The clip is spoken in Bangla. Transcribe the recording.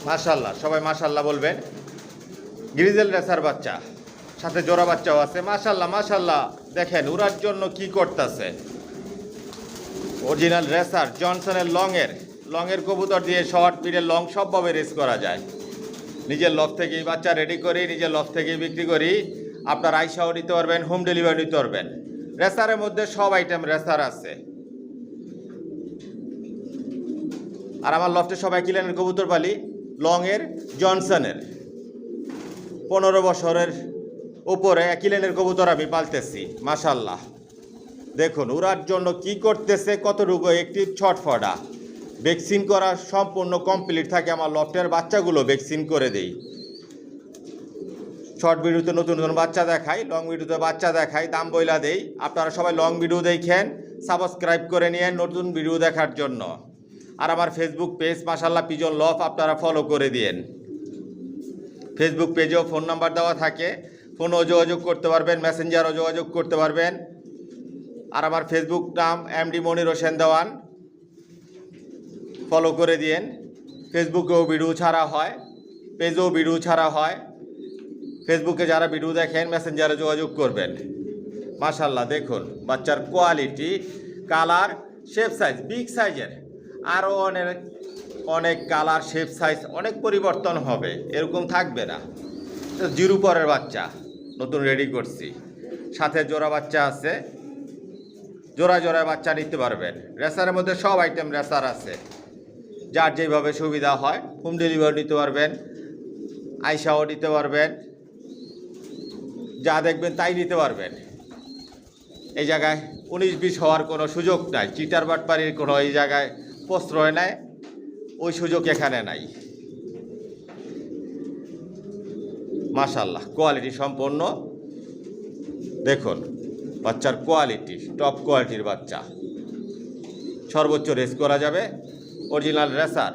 মাশাল্লাহ, সবাই মাশাল্লাহ বলবেন। গ্রিজেল রেসার বাচ্চা, সাথে জোড়া বাচ্চাও আছে। মাশাল্লাহ মাশাল্লাহ, দেখেন উড়ার জন্য কি করতেছে। অরিজিনাল রেসার জনসনের লংয়ের কবুতর দিয়ে শর্ট মিডল লং সবভাবে রেস করা যায়। নিজের লফ থেকেই বাচ্চা রেডি করি, নিজের লফ থেকেই বিক্রি করি। আপনার আইসাও নিতে পারবেন, হোম ডেলিভারি নিতে পারবেন। রেসারের মধ্যে সব আইটেম রেসার আছে। আর আমার লফটে সবাই কিলেনের কবুতর পালি, লংয়ের জনসনের 15 বছরের উপরে কিলেনের কবুতর আমি পালতেছি। মাশাল্লাহ, দেখুন উড়ার জন্য কি করতেছে, কতটুকু একটি ছটফটা। ভ্যাকসিন করা সম্পূর্ণ কমপ্লিট থাকে। আমার লফটের বাচ্চাগুলো ভ্যাকসিন করে দেই। শর্ট ভিডিওতে নতুন নতুন বাচ্চা দেখাই, লং ভিডিওতে বাচ্চা দেখাই, দাম বইলা দেই। আপনারা সবাই লং ভিডিও দেখেন, সাবস্ক্রাইব করে নিয়েন নতুন ভিডিও দেখার জন্য। আর আমার ফেসবুক পেজ মাশাল্লাহ পিজন লফ আপনারা ফলো করে দিয়েন। ফেসবুক পেজেও ফোন নাম্বার দেওয়া থাকে, ফোনও যোগাযোগ করতে পারবেন, মেসেঞ্জারও যোগাযোগ করতে পারবেন। আর আমার ফেসবুক নাম এমডি মনির হোসেন দেওয়ান, ফলো করে দিয়েন। ফেসবুকেও ভিডিও ছাড়া হয়, পেজেও ভিডিও ছাড়া হয়। ফেসবুকে যারা ভিডিও দেখেন মেসেঞ্জারে যোগাযোগ করবেন। মাশাল্লাহ, দেখুন বাচ্চার quality, colour, shape size, big সাইজের। আরও অনেক কালার, শেপ সাইজ অনেক পরিবর্তন হবে, এরকম থাকবে না। জিরো পরের বাচ্চা নতুন রেডি করছি, সাথে জোড়া বাচ্চা আছে। জোড়া বাচ্চা নিতে পারবেন। রেসারের মধ্যে সব আইটেম রেসার আছে, যার যেভাবে সুবিধা হয়। হোম ডেলিভারি নিতে পারবেন, আইসাও নিতে পারবেন, যা দেখবেন তাই নিতে পারবেন। এই জায়গায় 19-20 হওয়ার কোনো সুযোগ নাই। চিটার বাটপাড়ির কোনো এই জায়গায় প্রশ্রয় নেয়, ওই সুযোগ এখানে নাই। মাশাল্লাহ, কোয়ালিটি সম্পন্ন। দেখুন বাচ্চার কোয়ালিটি, টপ কোয়ালিটির বাচ্চা। সর্বোচ্চ রেস করা যাবে, অরিজিনাল রেসার।